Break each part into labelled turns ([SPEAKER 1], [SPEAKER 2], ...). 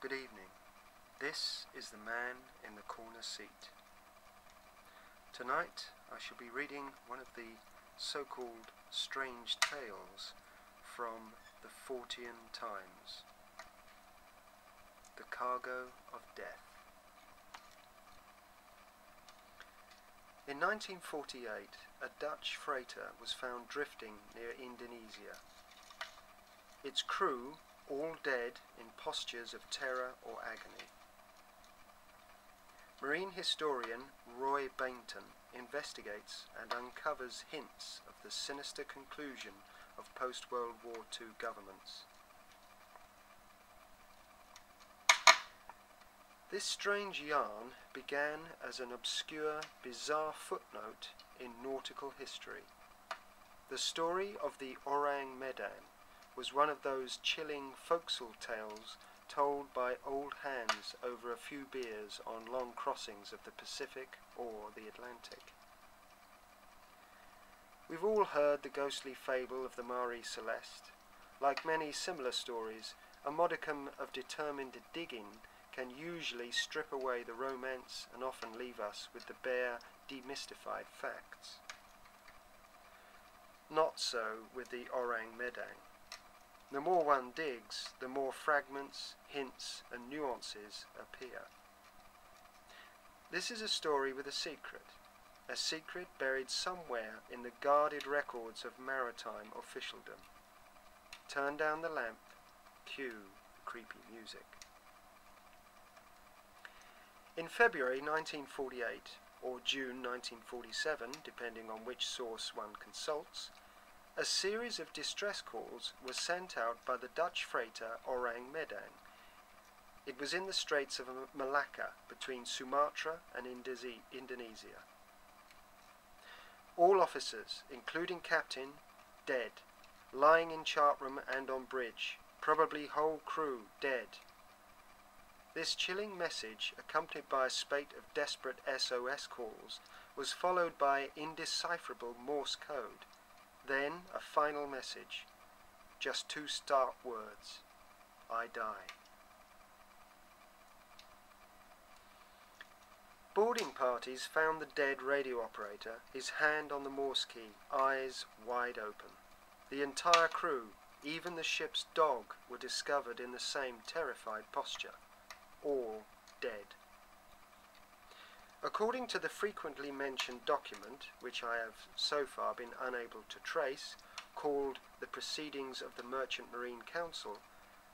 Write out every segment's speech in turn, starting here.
[SPEAKER 1] Good evening. This is the man in the corner seat. Tonight I shall be reading one of the so-called strange tales from the Fourtean Times. The Cargo of Death. In 1948, a Dutch freighter was found drifting near Indonesia. Its crew all dead in postures of terror or agony. Marine historian Roy Bainton investigates and uncovers hints of the sinister conclusion of post-World War II governments. This strange yarn began as an obscure, bizarre footnote in nautical history. The story of the Orang Medan was one of those chilling folksole tales told by old hands over a few beers on long crossings of the Pacific or the Atlantic. We've all heard the ghostly fable of the Marie Celeste. Like many similar stories, a modicum of determined digging can usually strip away the romance and often leave us with the bare, demystified facts. Not so with the Orang Medan. The more one digs, the more fragments, hints, and nuances appear. This is a story with a secret buried somewhere in the guarded records of maritime officialdom. Turn down the lamp, cue the creepy music. In February 1948, or June 1947, depending on which source one consults, a series of distress calls was sent out by the Dutch freighter Orang Medan. It was in the Straits of Malacca, between Sumatra and Indonesia. All officers, including captain, dead, lying in chart room and on bridge, probably whole crew dead. This chilling message, accompanied by a spate of desperate SOS calls, was followed by indecipherable Morse code. Then a final message, just two stark words: I die. Boarding parties found the dead radio operator, his hand on the Morse key, eyes wide open. The entire crew, even the ship's dog, were discovered in the same terrified posture, all dead. According to the frequently mentioned document, which I have so far been unable to trace, called The Proceedings of the Merchant Marine Council,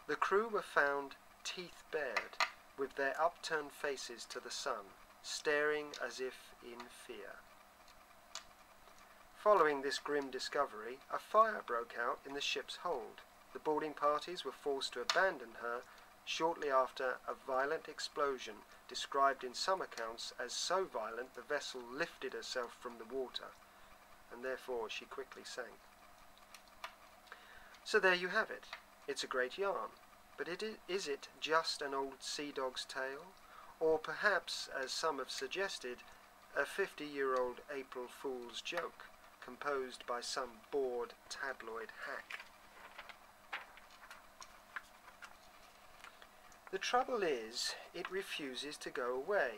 [SPEAKER 1] the crew were found teeth bared, with their upturned faces to the sun, staring as if in fear. Following this grim discovery, a fire broke out in the ship's hold. The boarding parties were forced to abandon her shortly after a violent explosion, described in some accounts as so violent the vessel lifted herself from the water, and therefore she quickly sank. So there you have it. It's a great yarn, but is it just an old sea dog's tale, or perhaps, as some have suggested, a 50-year-old April Fool's joke composed by some bored tabloid hack? The trouble is, it refuses to go away.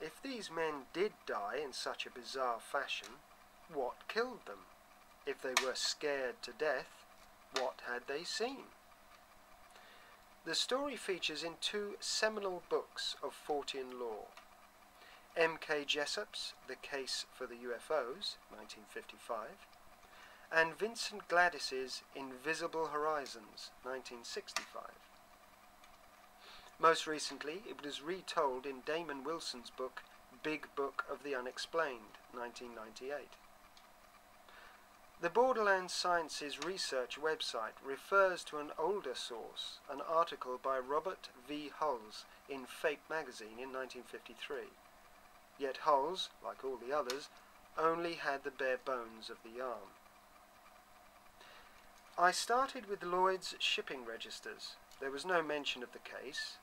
[SPEAKER 1] If these men did die in such a bizarre fashion, what killed them? If they were scared to death, what had they seen? The story features in two seminal books of Fourtean lore: M.K. Jessop's The Case for the UFOs, 1955, and Vincent Gladys's Invisible Horizons, 1965. Most recently, it was retold in Damon Wilson's book, Big Book of the Unexplained, 1998. The Borderlands Sciences Research website refers to an older source, an article by Robert V. Hulls in Fate magazine in 1953. Yet Hulls, like all the others, only had the bare bones of the yarn. I started with Lloyd's shipping registers. There was no mention of the case.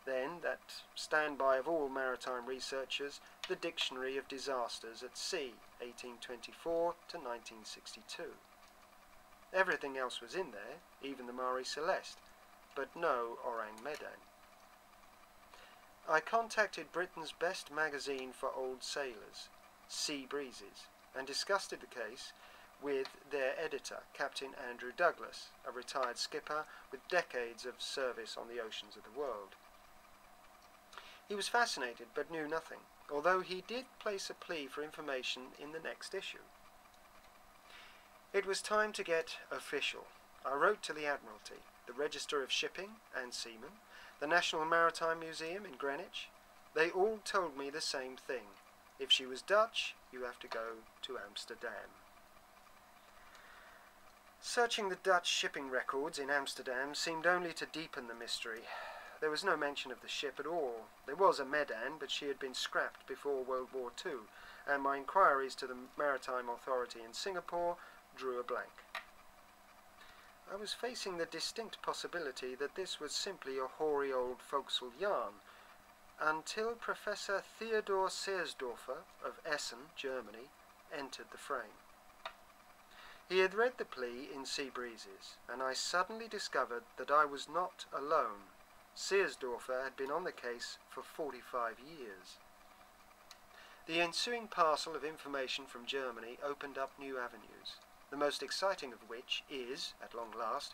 [SPEAKER 1] Then, that standby of all maritime researchers, the Dictionary of Disasters at Sea, 1824 to 1962. Everything else was in there, even the Marie Celeste, but no Orang Medan. I contacted Britain's best magazine for old sailors, Sea Breezes, and discussed the case with their editor, Captain Andrew Douglas, a retired skipper with decades of service on the oceans of the world. He was fascinated but knew nothing, although he did place a plea for information in the next issue. It was time to get official. I wrote to the Admiralty, the Register of Shipping and Seamen, the National Maritime Museum in Greenwich. They all told me the same thing. If she was Dutch, you have to go to Amsterdam. Searching the Dutch shipping records in Amsterdam seemed only to deepen the mystery. There was no mention of the ship at all. There was a Medan, but she had been scrapped before World War II, and my inquiries to the Maritime Authority in Singapore drew a blank. I was facing the distinct possibility that this was simply a hoary old folksel yarn, until Professor Theodor Seersdorfer of Essen, Germany, entered the frame. He had read the plea in Sea Breezes, and I suddenly discovered that I was not alone. Seersdorfer had been on the case for 45 years. The ensuing parcel of information from Germany opened up new avenues, the most exciting of which is, at long last,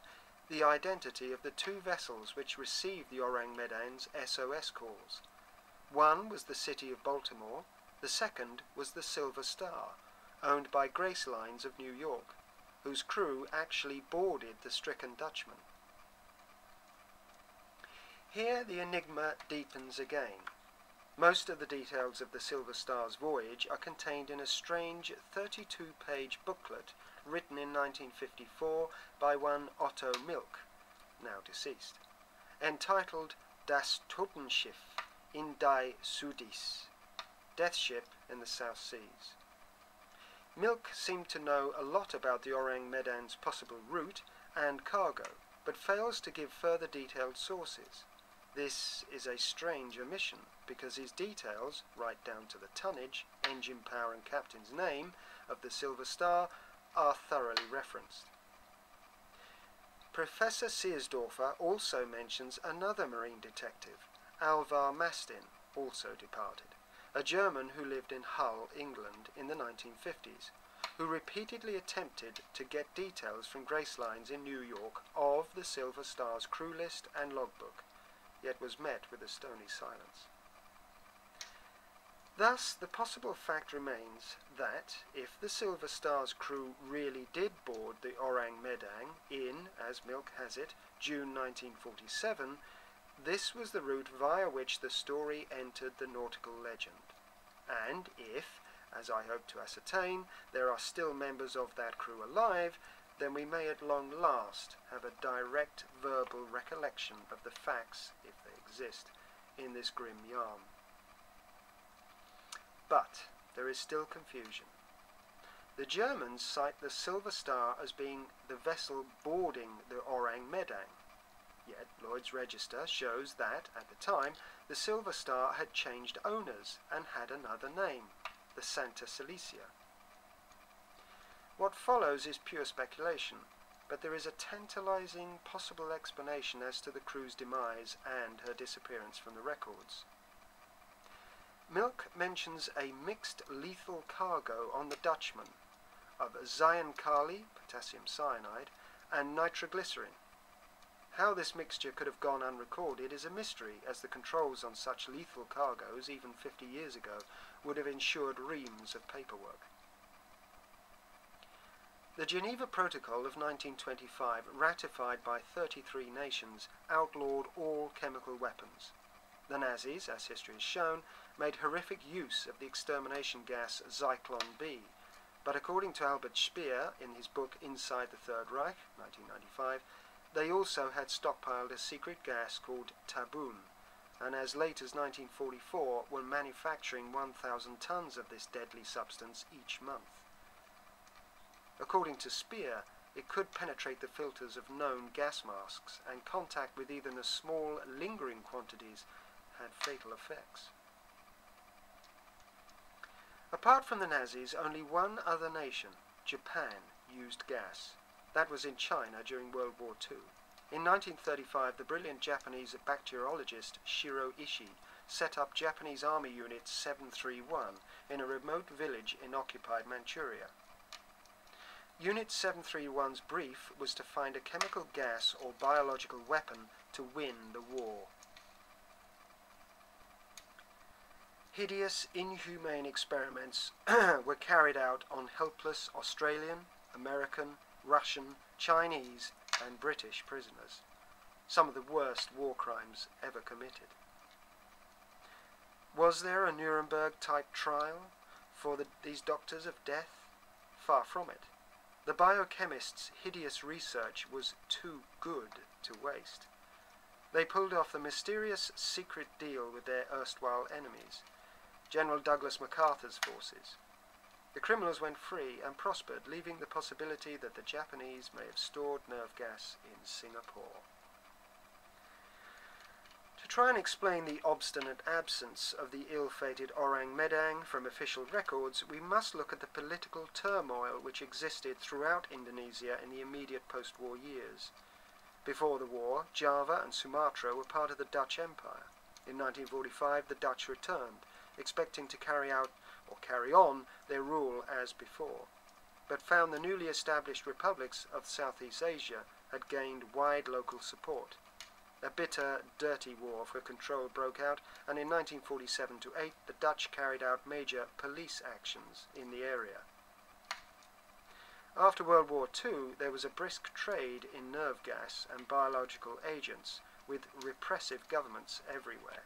[SPEAKER 1] the identity of the two vessels which received the Orang Medan's SOS calls. One was the City of Baltimore, the second was the Silver Star, owned by Grace Lines of New York, whose crew actually boarded the stricken Dutchman. Here the enigma deepens again. Most of the details of the Silver Star's voyage are contained in a strange 32-page booklet written in 1954 by one Otto Milk, now deceased, entitled Das Totenschiff in die Sudis, Death Ship in the South Seas. Milk seemed to know a lot about the Orang Medan's possible route and cargo, but fails to give further detailed sources. This is a strange omission, because his details, right down to the tonnage, engine power and captain's name of the Silver Star, are thoroughly referenced. Professor Seersdorfer also mentions another marine detective, Alvar Mastin, also departed, a German who lived in Hull, England in the 1950s, who repeatedly attempted to get details from Grace Lines in New York of the Silver Star's crew list and logbook, yet was met with a stony silence. Thus, the possible fact remains that, if the Silver Star's crew really did board the Orang Medan in, as Milk has it, June 1947, this was the route via which the story entered the nautical legend. And if, as I hope to ascertain, there are still members of that crew alive, then we may at long last have a direct verbal recollection of the facts, if they exist, in this grim yarn. But there is still confusion. The Germans cite the Silver Star as being the vessel boarding the Orang Medan, yet Lloyd's Register shows that, at the time, the Silver Star had changed owners and had another name, the Santa Celicia. What follows is pure speculation, but there is a tantalizing possible explanation as to the crew's demise and her disappearance from the records. Milk mentions a mixed lethal cargo on the Dutchman of cyankali, potassium cyanide, and nitroglycerin. How this mixture could have gone unrecorded is a mystery, as the controls on such lethal cargoes, even 50 years ago, would have ensured reams of paperwork. The Geneva Protocol of 1925, ratified by 33 nations, outlawed all chemical weapons. The Nazis, as history has shown, made horrific use of the extermination gas Zyklon B, but according to Albert Speer in his book Inside the Third Reich, 1995, they also had stockpiled a secret gas called Taboon, and as late as 1944 were manufacturing 1,000 tons of this deadly substance each month. According to Speer, it could penetrate the filters of known gas masks, and contact with even the small, lingering quantities had fatal effects. Apart from the Nazis, only one other nation, Japan, used gas. That was in China during World War II. In 1935, the brilliant Japanese bacteriologist Shiro Ishii set up Japanese Army Unit 731 in a remote village in occupied Manchuria. Unit 731's brief was to find a chemical gas or biological weapon to win the war. Hideous, inhumane experiments were carried out on helpless Australian, American, Russian, Chinese and British prisoners. Some of the worst war crimes ever committed. Was there a Nuremberg-type trial for these doctors of death? Far from it. The biochemists' hideous research was too good to waste. They pulled off the mysterious secret deal with their erstwhile enemies, General Douglas MacArthur's forces. The criminals went free and prospered, leaving the possibility that the Japanese may have stored nerve gas in Singapore. To try and explain the obstinate absence of the ill-fated Orang Medan from official records, we must look at the political turmoil which existed throughout Indonesia in the immediate post-war years. Before the war, Java and Sumatra were part of the Dutch Empire. In 1945, the Dutch returned, expecting to carry on their rule as before, but found the newly established republics of Southeast Asia had gained wide local support. A bitter, dirty war for control broke out, and in 1947-8 the Dutch carried out major police actions in the area. After World War II, there was a brisk trade in nerve gas and biological agents, with repressive governments everywhere.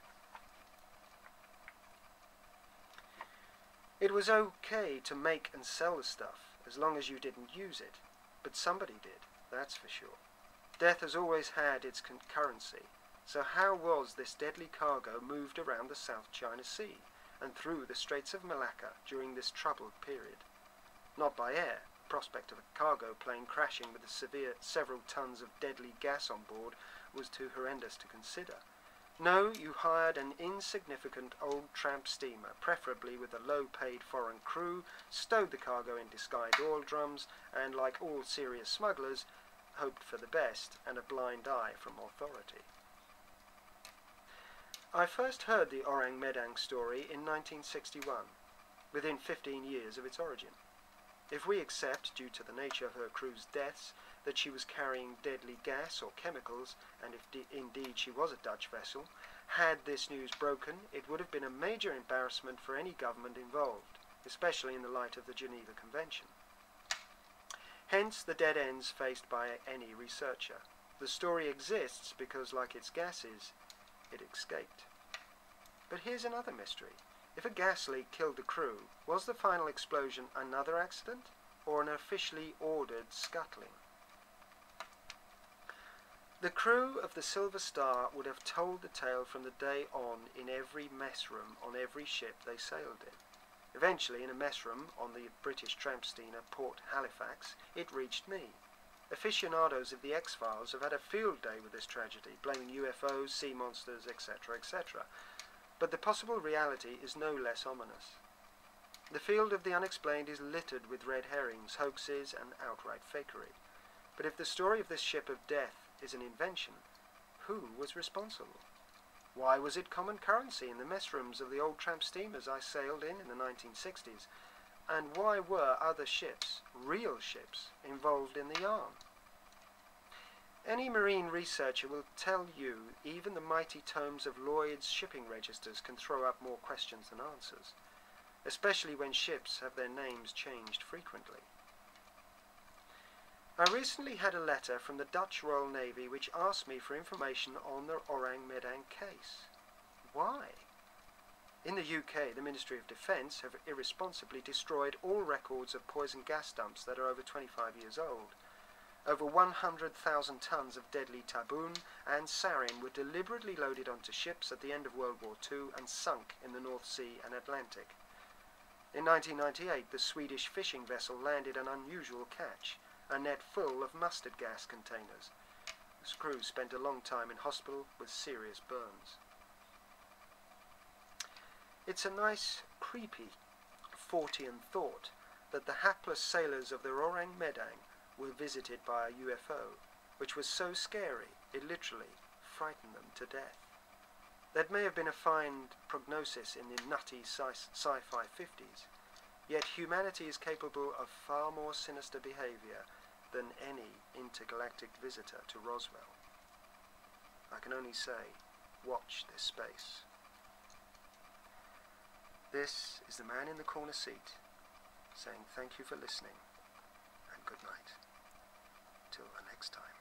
[SPEAKER 1] It was okay to make and sell the stuff, as long as you didn't use it, but somebody did, that's for sure. Death has always had its concurrency, so how was this deadly cargo moved around the South China Sea and through the Straits of Malacca during this troubled period? Not by air. The prospect of a cargo plane crashing with several tons of deadly gas on board was too horrendous to consider. No, you hired an insignificant old tramp steamer, preferably with a low-paid foreign crew, stowed the cargo in disguised oil drums, and, like all serious smugglers, hoped for the best and a blind eye from authority. I first heard the Orang Medan story in 1961, within 15 years of its origin. If we accept, due to the nature of her crew's deaths, that she was carrying deadly gas or chemicals, and if indeed she was a Dutch vessel, had this news broken, it would have been a major embarrassment for any government involved, especially in the light of the Geneva Convention. Hence the dead ends faced by any researcher. The story exists because, like its gases, it escaped. But here's another mystery. If a gas leak killed the crew, was the final explosion another accident, or an officially ordered scuttling? The crew of the Silver Star would have told the tale from the day on in every mess room on every ship they sailed in. Eventually, in a mess room on the British tramp steamer Port Halifax, it reached me. Aficionados of the X-Files have had a field day with this tragedy, blaming UFOs, sea monsters, etc., etc. But the possible reality is no less ominous. The field of the unexplained is littered with red herrings, hoaxes, and outright fakery. But if the story of this ship of death is an invention, who was responsible? Why was it common currency in the mess rooms of the old tramp steamers I sailed in the 1960s? And why were other ships, real ships, involved in the yarn? Any marine researcher will tell you even the mighty tomes of Lloyd's shipping registers can throw up more questions than answers, especially when ships have their names changed frequently. I recently had a letter from the Dutch Royal Navy which asked me for information on the Orang Medan case. Why? In the UK, the Ministry of Defence have irresponsibly destroyed all records of poison gas dumps that are over 25 years old. Over 100,000 tons of deadly taboon and sarin were deliberately loaded onto ships at the end of World War II and sunk in the North Sea and Atlantic. In 1998, the Swedish fishing vessel landed an unusual catch, a net full of mustard gas containers. The crew spent a long time in hospital with serious burns. It's a nice, creepy, Fourtean thought that the hapless sailors of the Orang Medan were visited by a UFO, which was so scary it literally frightened them to death. That may have been a fine prognosis in the nutty sci-fi 50s, yet humanity is capable of far more sinister behaviour than any intergalactic visitor to Roswell. I can only say, watch this space. This is the man in the corner seat, saying thank you for listening, and good night. Till the next time.